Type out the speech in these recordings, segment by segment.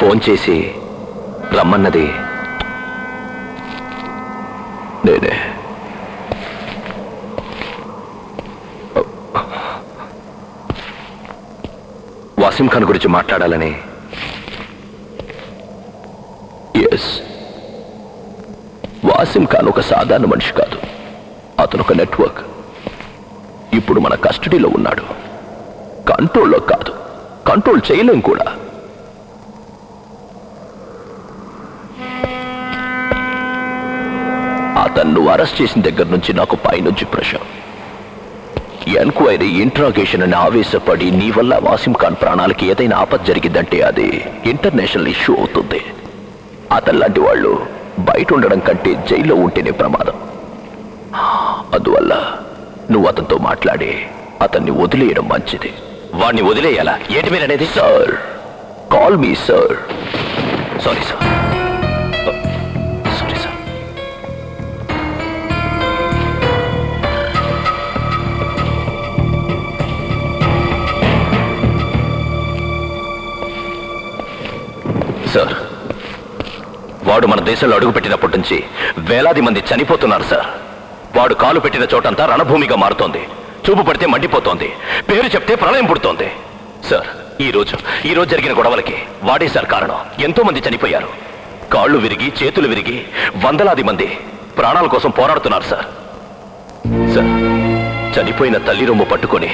Phone చేసి రమ్మన్నది నేనే. వాసిం ఖాన్ గురించి మాట్లాడాలని. ఎస్, వాసిం ఖాన్ ఒక సాధారణ మనిషి కాదు, అతను ఒక నెట్వర్క్. ఇప్పుడు మన కస్టడీలో ఉన్నాడు. కంట్రోల్లో కాదు, కంట్రోల్ చేయలేం కూడా. అతన్ను అరెస్ట్ చేసిన దగ్గర నుంచి నాకు పైనుంచి ప్రెషర్. ఎన్క్వైరీ, ఇంట్రాగేషన్ అని ఆవేశపడి నీ వల్ల వాసిం ఖాన్ ప్రాణాలకి ఏదైనా ఆపద జరిగిందంటే అది ఇంటర్నేషనల్ ఇష్యూ అవుతుంది. అతనిలాంటి వాళ్ళు బయట ఉండడం కంటే జైల్లో ఉంటేనే ప్రమాదం. అందువల్ల నువ్వు అతనితో మాట్లాడి అతన్ని వదిలేయడం మంచిది. వాడిని వదిలేయాలా? ఏంటి మీరు అనేది? Sir, call me sir. Sorry sir. Sorry sir. Sir, వాడు మన దేశంలో అడుగుపెట్టినప్పటి నుంచి వేలాది మంది చనిపోతున్నారు సార్. వాడు కాలు పెట్టిన చోటంతా రణభూమిగా మారుతోంది. చూపు పడితే మండిపోతోంది, పేరు చెప్తే ప్రళయం పుడుతోంది. సార్, ఈ రోజు జరిగిన గొడవలకి వాడే సార్ కారణం. ఎంతో మంది చనిపోయారు. కాళ్ళు విరిగి, చేతులు విరిగి వందలాది మంది ప్రాణాల కోసం పోరాడుతున్నారు సార్. సార్, చనిపోయిన తల్లి రొమ్ము పట్టుకొని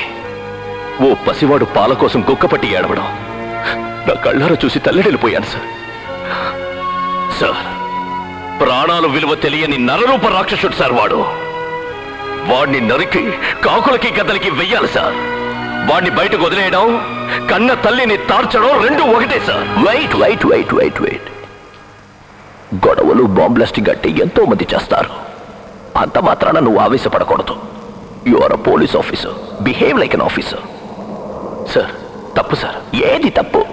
ఓ పసివాడు పాల కోసం గుక్కపట్టి ఏడవడం నా కళ్ళారా చూసి తల్లడిల్లిపోయాను సార్. సార్, ప్రాణాలు విలువ తెలియని నరరూప రాక్షసుడు సార్ వాడు. వాడిని నరికి కాకులకి గద్దలకి వెయ్యాలి సార్. వాడిని బయటకు వదిలేయడం, కన్న తల్లిని తార్చడం రెండు ఒకటే sir. Wait wait wait wait wait గొడవలు, బాంబ్ బ్లాస్టింగ్ అంటే ఎంతో మంది చేస్తారు. అంత మాత్రాన నువ్వు ఆవేశపడకూడదు. You are a police officer, behave like an officer. Sir, తప్పు సార్. ఏది తప్పు?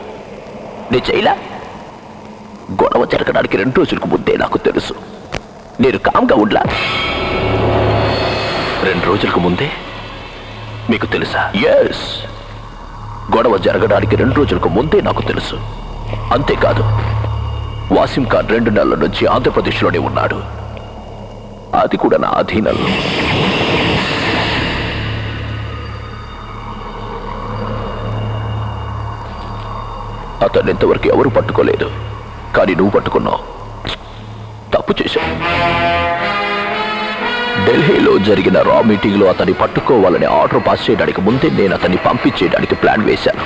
నీ చేయలా? గొడవ జరగడానికి 2 రోజులకు ముందే నాకు తెలుసు. నేను కామ్గా ఉండలా. 2 రోజులకు ముందే మీకు తెలుసా? ఎస్, గొడవ జరగడానికి 2 రోజులకు ముందే నాకు తెలుసు. అంతేకాదు, వాసిం ఖాన్ 2 నెలల నుంచి ఆంధ్రప్రదేశ్లోనే ఉన్నాడు. అది కూడా నా అధీనంలో. అతన్ని ఇంతవరకు ఎవరు పట్టుకోలేదు, కానీ నువ్వు పట్టుకున్నావు. తప్పు చేశావు. ఢిల్లీలో జరిగిన రా మీటింగ్ లో అతన్ని పట్టుకోవాలని ఆర్డర్ పాస్ చేయడానికి ముందే నేను అతన్ని పంపించేయడానికి ప్లాన్ వేశాను.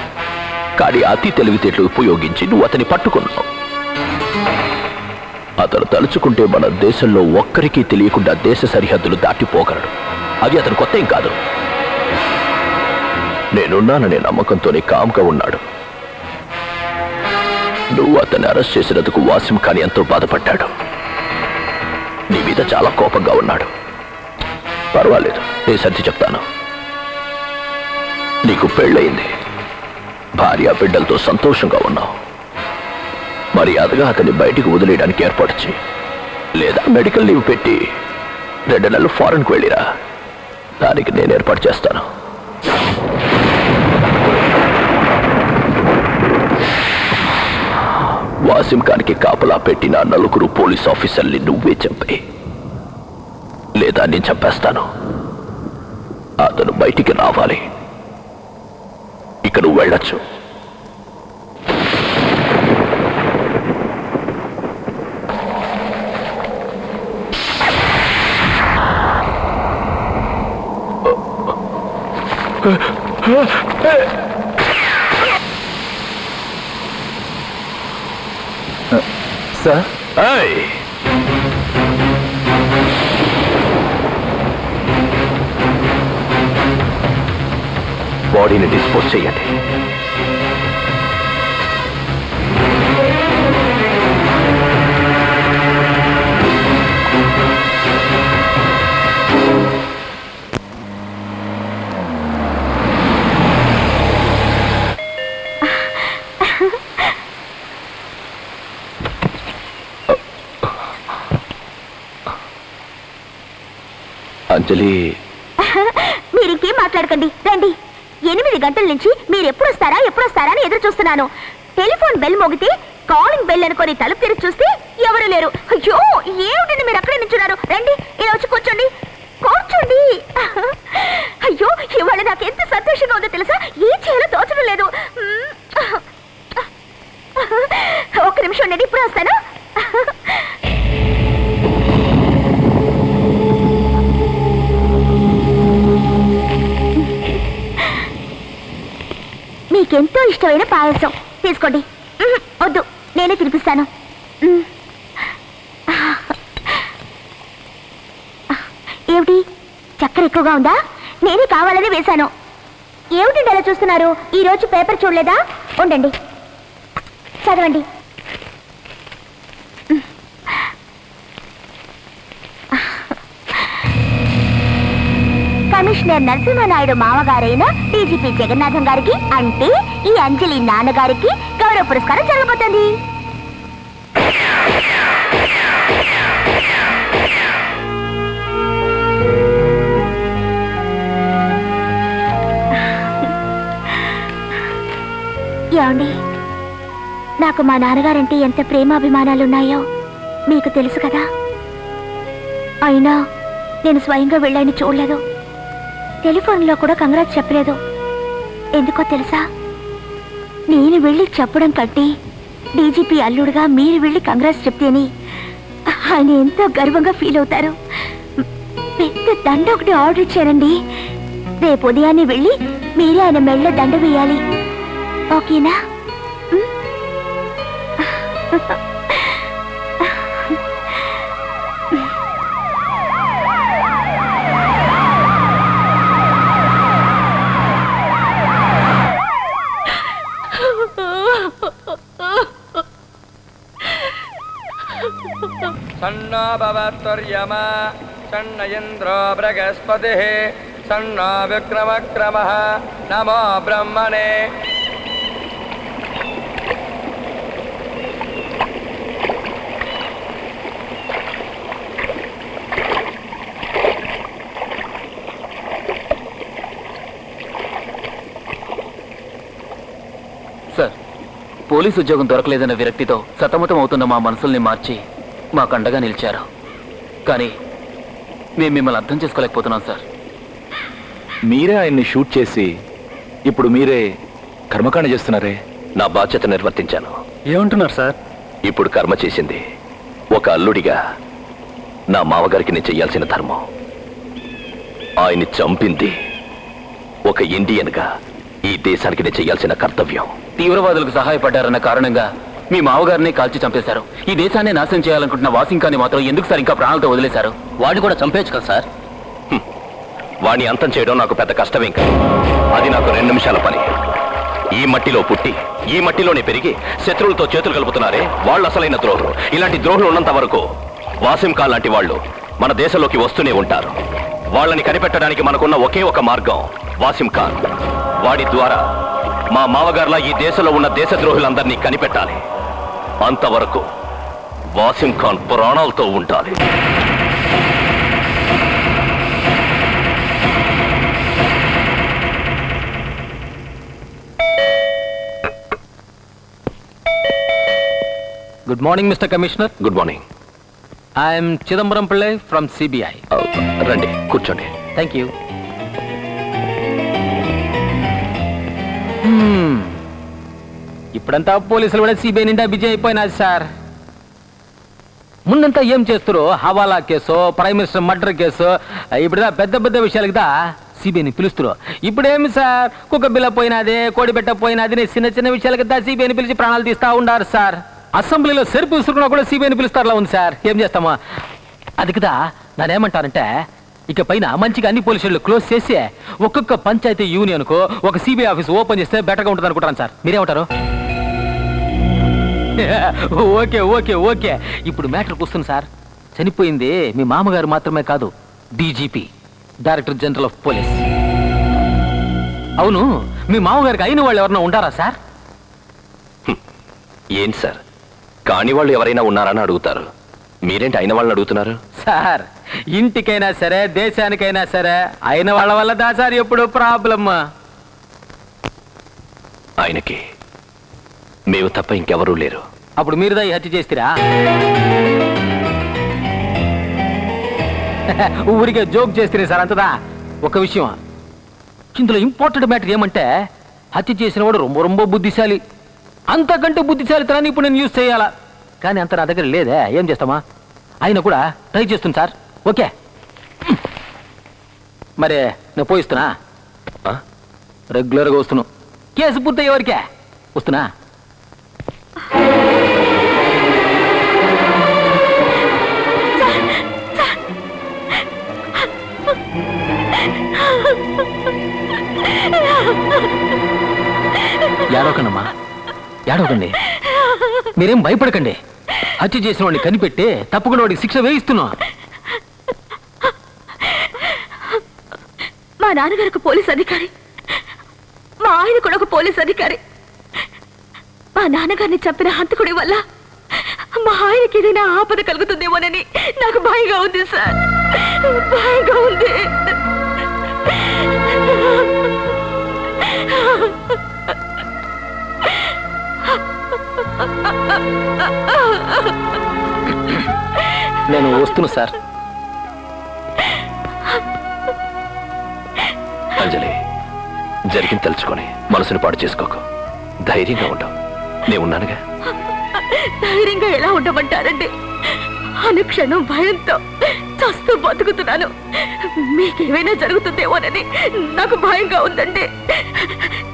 కానీ అతి తెలివితేటలు ఉపయోగించి నువ్వు అతన్ని పట్టుకున్నావు. అతను తలుచుకుంటే మన దేశంలో ఒక్కరికీ తెలియకుండా దేశ సరిహద్దులు దాటిపోగలడు. అది అతను కొత్త ఏం కాదు. నేనున్నాననే నమ్మకంతోనే కామ్గా ఉన్నాడు. నువ్వు అతన్ని అరెస్ట్ చేసినందుకు వాసిం ఖాన్ ఎంతో బాధపడ్డాడు. నీ మీద చాలా కోపంగా ఉన్నాడు. పర్వాలేదు, నేను సర్ది చెప్తాను. నీకు పెళ్ళయింది, భార్య బిడ్డలతో సంతోషంగా ఉన్నావు. మర్యాదగా అతన్ని బయటికి వదిలేయడానికి ఏర్పాటు చేయి. లేదా మెడికల్ లీవ్ పెట్టి 2 నెలలు ఫారెన్కి వెళ్ళిరా. దానికి నేను ఏర్పాటు చేస్తాను. వాసిం ఖాన్కి కాపలా పెట్టిన 4 పోలీస్ ఆఫీసర్ని నువ్వే చంపే, లేదా నేను చంపేస్తాను. అతను బయటికి రావాలి. ఇక నువ్వు వెళ్ళొచ్చు. సార్, బాడీని డిస్పోజ్ చేయండి. అంజలి, మీరింకేం మాట్లాడకండి, రండి. 8 గంటల నుంచి మీరు ఎప్పుడు వస్తారా అని ఎదురు చూస్తున్నాను. టెలిఫోన్ బెల్ మోగితే కాలింగ్ బెల్ అనుకొని తలుపు తెరిచి చూస్తే ఎవరు లేరు. అయ్యో ఏమిటండి మీరు అక్కడే నించున్నారు? రండి ఇలా వచ్చి కూర్చోండి, కూర్చోండి. అయ్యో ఇవాళ నాకు ఎంత సంతోషంగా ఉందో తెలుసా? ఏం చేయాలో తోచడం లేదు. ఒక్క నిమిషం ఉండండి, ఇప్పుడు వస్తాను. మీకెంతో ఇష్టమైన పాయసం తీసుకోండి. వద్దు, నేనే తినిపిస్తాను. ఏమిటి, చక్కెర ఎక్కువగా ఉందా? నేనే కావాలని వేశాను. ఏమిటండి అలా చూస్తున్నారు? ఈరోజు పేపర్ చూడలేదా? ఉండండి, చదవండి. కమిషనర్ నరసింహనాయుడు మామగారైన డీజీపీ జగన్నాథం గారికి, అంటే ఈ అంజలి నాన్నగారికి గౌరవ పురస్కారం జరగబోతుంది. ఏమండి, నాకు మా నాన్నగారంటే ఎంత ప్రేమాభిమానాలున్నాయో మీకు తెలుసు కదా. అయినా నేను స్వయంగా వెళ్ళాయని చూడలేదు, టెలిఫోన్లో కూడా కంగ్రాట్స్ చెప్పలేదు. ఎందుకో తెలుసా? నేను వెళ్ళి చెప్పడం కంటే డీజీపీ అల్లుడుగా మీరు వెళ్ళి కంగ్రాట్స్ చెప్తేని ఆయన ఎంతో గర్వంగా ఫీల్ అవుతారు. పెద్ద దండ ఒకటి ఆర్డర్ ఇచ్చానండి. రేపు ఉదయాన్నే వెళ్ళి మీరే ఆయన మెళ్ళ దండ వేయాలి. ఓకేనా? सन्नो भवत्वर्यमा सन्न इन्द्रो बृहस्पतिः सन्नो विक्रमक्रमः नमो ब्रह्मणे। సార్, పోలీసు ఉద్యోగం దొరకలేదన్న విరక్తితో సతమతం అవుతున్న మా మనసుల్ని మార్చి మాకు అండగా నిలిచారు. కానీ మేము మిమ్మల్ని అర్థం చేసుకోలేకపోతున్నాం సార్. మీరే ఆయన్ని షూట్ చేసి ఇప్పుడు మీరే కర్మకాండ చేస్తున్నారే. నా బాధ్యత నిర్వర్తించాను. ఏమంటున్నారు సార్? ఇప్పుడు కర్మ చేసింది ఒక అల్లుడిగా నా మామగారికి నేను చెయ్యాల్సిన ధర్మం. ఆయన్ని చంపింది ఒక ఇండియన్గా ఈ దేశానికి నేను చెయ్యాల్సిన కర్తవ్యం. తీవ్రవాదులకు సహాయపడ్డారన్న కారణంగా మీ మామగారిని కాల్చి చంపేశారు. ఈ దేశాన్ని నాశనం చేయాలనుకుంటున్న వాసింకాన్ని మాత్రం ఎందుకు సార్ ఇంకా ప్రాణాలతో వదిలేశారు? వాడిని కూడా చంపేయచ్చు కదా సార్. వాడిని అంతం చేయడం నాకు పెద్ద కష్టమేం కాదు. అది నాకు 2 నిమిషాల పని. ఈ మట్టిలో పుట్టి ఈ మట్టిలోనే పెరిగి శత్రువులతో చేతులు కలుపుతున్నారే వాళ్ళు అసలైన ద్రోహులు. ఇలాంటి ద్రోహులు ఉన్నంత వరకు వాసిం ఖాన్ లాంటి వాళ్ళు మన దేశంలోకి వస్తూనే ఉంటారు. వాళ్ళని కనిపెట్టడానికి మనకున్న ఒకే ఒక మార్గం వాసిం ఖాన్. వాడి ద్వారా మా మామగారులా ఈ దేశంలో ఉన్న దేశద్రోహులందరినీ కనిపెట్టాలి. అంతవరకు వాసిం ఖాన్ ప్రాణాలతో ఉండాలి. Good morning, Mr. Commissioner. Good morning. I am Chidambaram Pillai from CBI. రండి, కూర్చోండి. Thank you. ఇప్పుడంతా పోలీసులు కూడా సిబిఐ నిండా బిజీ అయిపోయినారు సార్. ముందంతా ఏం చేస్తారు? హవాలా case, prime minister murder case, ఇప్పుడు పెద్ద పెద్ద విషయాలు కదా సిబిఐని పిలుస్తారు. ఇప్పుడేమి సార్, కుక్క బిల్ల పోయినది, కోడి పెట్ట పోయినది, చిన్న చిన్న విషయాలు కదా సిబిఐని పిలిచి ప్రాణాలు తీస్తా ఉండారు సార్. అసెంబ్లీలో సెరుపు విసురుకున్నా కూడా సిబిఐని పిలుస్తారులా ఉంది సార్. ఏం చేస్తామా? అది కదా నేనేమంటానంటే, ఇక పైన మంచిగా అన్ని పోలీస్ స్టేషన్లు క్లోజ్ చేసి ఒక్కొక్క పంచాయతీ యూనియన్కు ఒక సిబిఐ ఆఫీస్ ఓపెన్ చేస్తే బెటర్గా ఉంటుంది అనుకుంటాను సార్. మీరేమంటారు? Okay okay okay. ఇప్పుడు మ్యాటర్కి వస్తుంది సార్. చనిపోయింది మీ మామగారు మాత్రమే కాదు, DGP, director general of police. అవును, మీ మామగారికి అయిన వాళ్ళు ఎవరైనా ఉంటారా సార్? ఏంటి సార్, కాని వాళ్ళు ఎవరైనా ఉన్నారని అడుగుతారు. మీరేంటి అయిన వాళ్ళని అడుగుతున్నారు? సార్, ఇంటికైనా సరే దేశానికైనా సరే అయిన వాళ్ళ వల్ల దా సార్ ఎప్పుడు ప్రాబ్లమ్. ఆయనకి మేము తప్ప ఇంకెవరూ లేరు. అప్పుడు మీరుదా ఈ హత్య చేస్తారా? ఊరికే జోక్ చేస్తేనే సార్ అంతదా. ఒక విషయం, ఇందులో ఇంపార్టెంట్ మ్యాటర్ ఏమంటే హత్య చేసిన వాడు రొంబ రొంబ బుద్ధిశాలి. అంతకంటే బుద్ధిశాలితనాన్ని ఇప్పుడు నేను యూజ్ చేయాలా, కానీ అంత నా దగ్గర లేదే. ఏం చేస్తామా? ఆయన కూడా ట్రై చేస్తుంది సార్. ఓకే, మరి నేను పోయిస్తున్నా. రెగ్యులర్గా వస్తున్నావు. కేసు పూర్తయ్యే వరకే వస్తున్నా. ఏడవకండమ్మా, ఏడవకండి. మీరేం భయపడకండి. హత్య చేసిన వాడిని కనిపెట్టి తప్పకుండా వాడికి శిక్ష వేయిస్తున్నా. మా నాన్నగారు ఒక పోలీస్ అధికారి, మా ఆయన కూడా ఒక పోలీస్ అధికారి. మా నాన్నగారిని చంపిన హంతకుడి వల్ల మా ఆయనకి ఏదైనా ఆపద కలుగుతుందేమోనని నాకు భయంగా ఉంది సార్, భయంగా ఉంది. నేను వస్తున్నా సార్. అంజలి, జరిగింది తలుచుకొని మనసుని పాడు చేసుకోకు. ధైర్యంగా ఉండవు, నేనున్నానుగా. ధైర్యంగా ఎలా ఉండమంటారండి? అనుక్షణం భయంతో చస్తూ బతుకుతున్నాను. మీకేమైనా జరుగుతుందేమోనని నాకు భయంగా ఉందండి.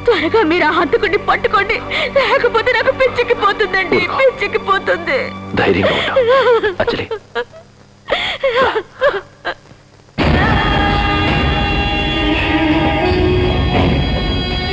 త్వరగా మీరు ఆ హంతకుడిని పట్టుకోండి, లేకపోతే నాకు పిచ్చెక్కిపోతుందండి, పిచ్చెక్కిపోతుంది. ధైర్యంగా ఉండవు అంజలి.